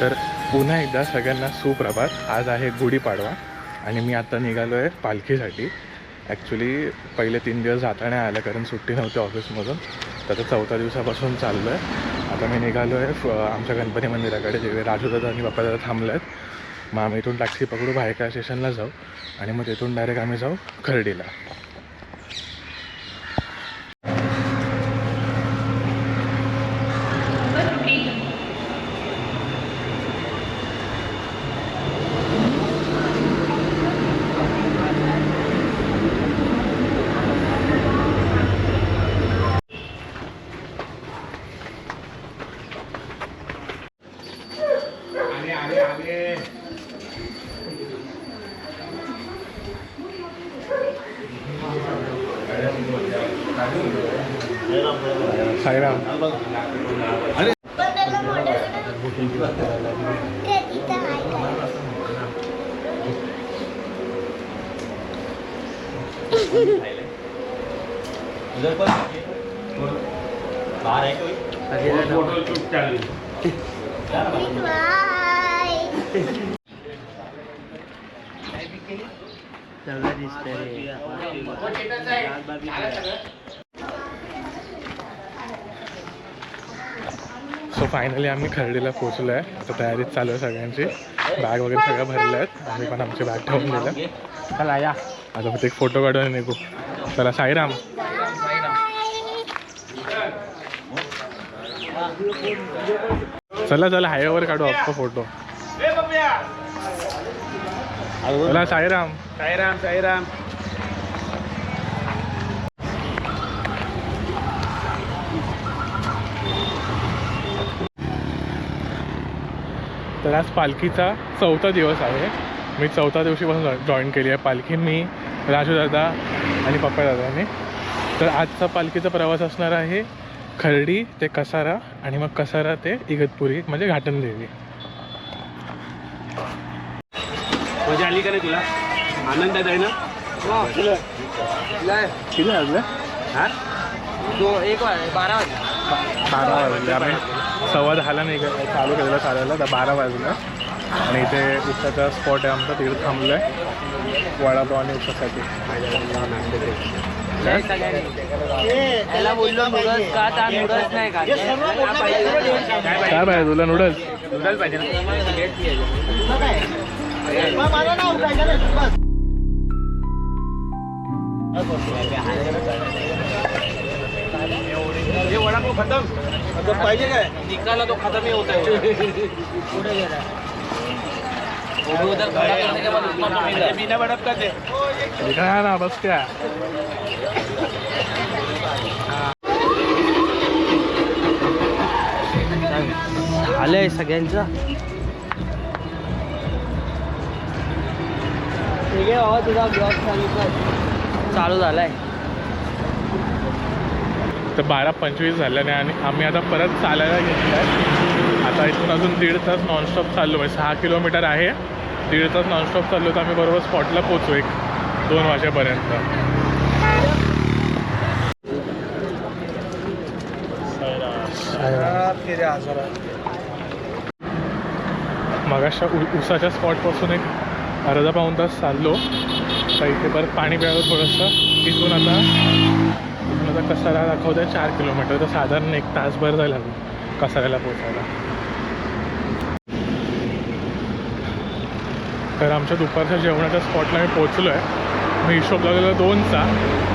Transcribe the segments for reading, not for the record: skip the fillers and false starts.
तर पुन्हा एकदा सगळ्यांना सुप्रभात. आज आहे गुढीपाडवा आणि मी आता निघालो आहे पालखीसाठी. ॲक्च्युली पहिले 3 दिवस जाता नाही आलं कारण सुट्टी नव्हती ऑफिसमधून. तर आता 4थ्या दिवसापासून चाललो आहे. आता मी निघालो आहे आमच्या गणपती मंदिराकडे, जे राजूदादा आणि बाप्पादादा थांबले आहेत. मग आम्ही इथून टॅक्सी पकडू, भायखळा स्टेशनला जाऊ आणि मग तिथून डायरेक्ट आम्ही जाऊ खर्डीला. साईराम. अरे सो फायनली आम्ही खर्डीला पोचलो आहे. आता तयारीच चालू आहे सगळ्यांची. बॅग वगैरे सगळं भरलं आहेत. आम्ही पण आमची बॅग ठेवून दिलं. चला या आता फक्त एक फोटो काढून निघू. चला साईराम. चला चला हायवेवर काढू आपला फोटो. चला साईराम. साईराम साईराम. तर आज पालखीचा 4था दिवस आहे. मी 4थ्या दिवशीपासून जॉईन केली आहे पालखी. मी, राजूदादा आणि पप्पादादांनी. तर आजचा पालखीचा प्रवास असणार आहे खर्डी ते कसारा आणि मग कसारा ते इगतपुरी म्हणजे घाटनदेवी. मजा आली का नाही तुला? आनंद आहे ना? किती वाजलं? हां 12 वाजले. आम्ही 10:15 नाही चालू केलेलं चालायला. तर 12 वाजलं आणि इथे उसाचा स्पॉट आहे आमचा. तिकडे थांबलो आहे वडापाव आणि उसासाठी. काय पाहिजे तुला? नूडल्स पाहिजे ना? ये वडापाव खतम पाहिजे काय? निकाला तो खतम ही होता है. बिना बडप का ते ना बस क्या. आलंय सगळ्यांचं. ठीक आहे बाबा, तुझा ब्लॉग चालू झालाय. तर 12:25 झाल्याने आणि आम्ही आता परत चालायला घेतलं आहे. आता इथून अजून 1.5 तास नॉनस्टॉप चाललो. म्हणजे 6 किलोमीटर आहे. 1.5 तास नॉनस्टॉप चाललो तर आम्ही बरोबर स्पॉटला पोचू 1-2 वाजेपर्यंत. मगाशा उसाच्या स्पॉटपासून एक अर्धा पाऊण तास चाललो. तर इथे परत पाणी प्यायला थोडंसं. इथून आता कसारा दाखवतं आहे 4 किलोमीटर. तर साधारण 1 तासभर जायला लागेल कसाऱ्याला पोचायला. तर आमच्या दुपारच्या जेवणाच्या स्पॉटला मी पोचलो आहे. मी हिशोब लागलेला 2चा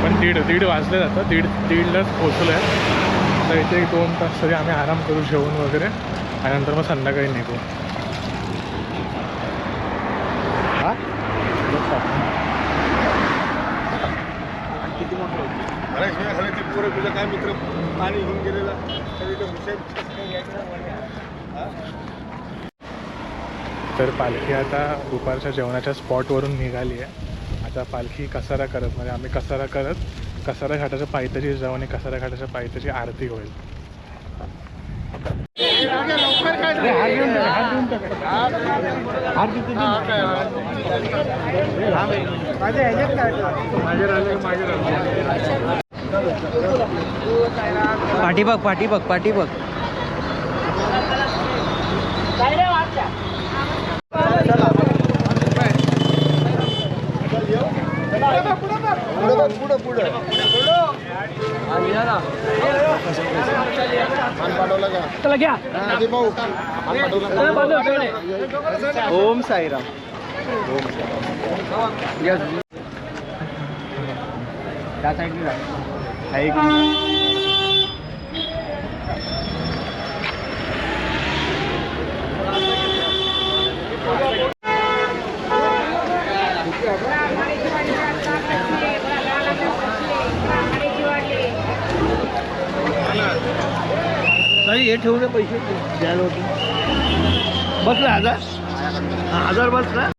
पण दीड वाजले जातं. दीडलाच पोचलो आहे. तर इथे 2 तास तरी आम्ही आराम करू जेवण वगैरे आणि नंतर मग संध्याकाळी निघू. किती मोठं तुझा काय मित्र पाणी घेऊन गेलेला. तर पालखी आता दुपारच्या जेवणाच्या स्पॉटवरून निघाली आहे. आता पालखी कसारा करत म्हणजे आम्ही कसारा करत कसारा घाटाच्या पायथ्याशी जाऊ आणि कसारा घाटाच्या पायथ्याची आरती होईल. पाठी बघ पाठी बघ पाठी बघ. घ्या. ओम साईराम. त्या साईडला हे ठेवले पैसे द्यायला होते. बसला 1000. 1000 बसला.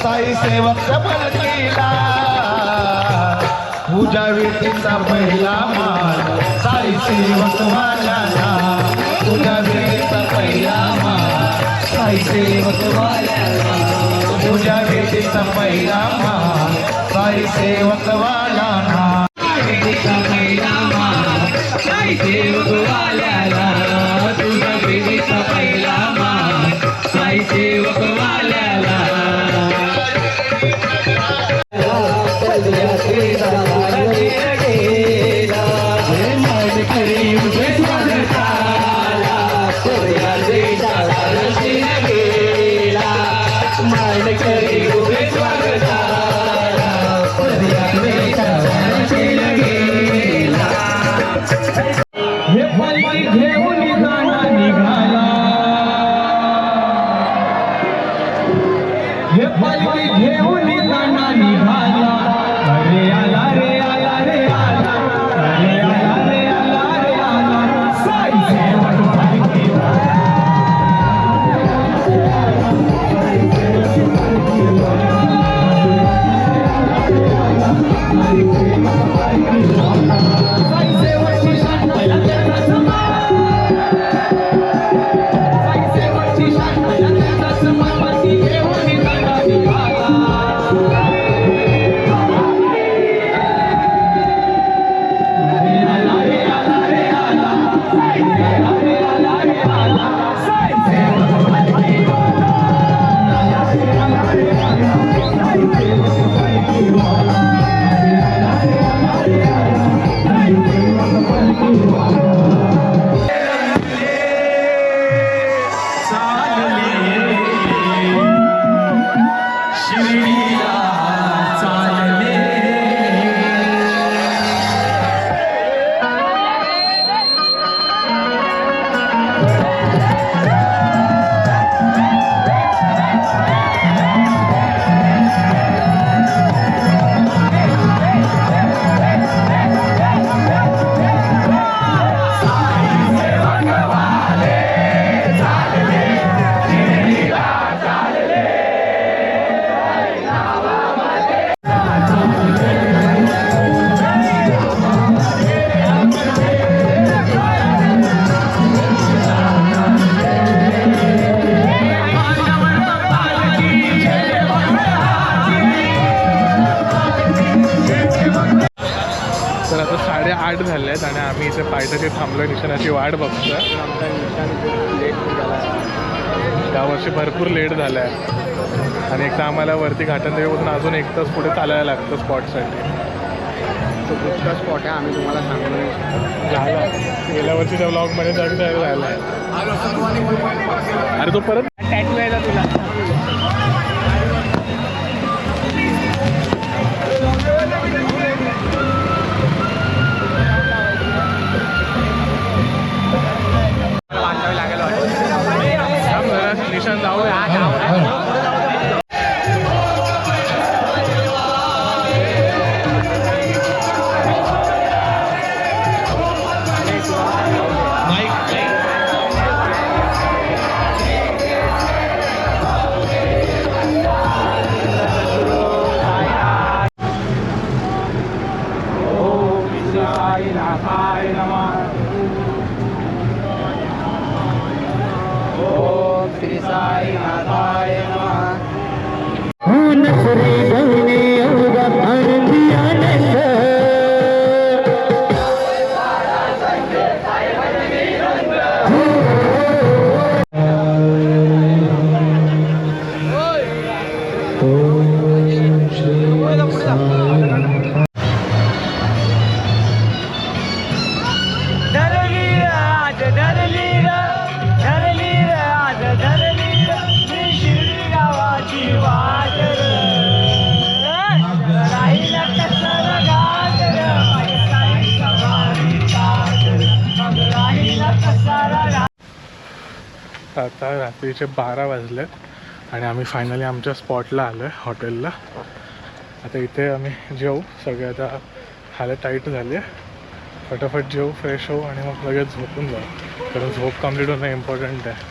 साई सेवक पलकीला पूजा विधीचा पहिला मान साई सेवक वाल्याला पूजा विधीचा पहिला मान साई सेवक वाल्याला पूजा विधीचा पहिला मान साई सेवक वाल्याला विधीचा पहिला मान साई सेवक वाल्याला पूजा विधीचा पहिला मान साई सेवक वाल्याला तर आता 8:30 झाले आहेत आणि आम्ही इथे पायथ्याशी थांबलो निशाणाची वाट बघतोय. यावर्षी भरपूर लेट झाला आहे आणि एक तर आम्हाला वरती घाटनदेवीपासून अजून 1 तास पुढे चालायला लागतं स्पॉटसाठी. तो दुसरा स्पॉट आहे, आम्ही तुम्हाला सांगू नाही शकतो. झाला गेल्या वर्षीच्या ब्लॉगमध्ये झाला आहे. अरे तो परत टॅटू आहे ना तुला. निशाण जाऊया. सासरी गवणे एवढा आनंदी आनंद आता रात्रीचे 12 वाजले आणि आम्ही फायनली आमच्या स्पॉटला आलो आहे हॉटेलला. आता इथे आम्ही जेवू. सगळे आता हालत टाईट झाली आहे. फटाफट जेवू, फ्रेश होऊ आणि मग लगेच झोपून जाऊ, कारण झोप कम्प्लीट होणं इम्पॉर्टंट आहे.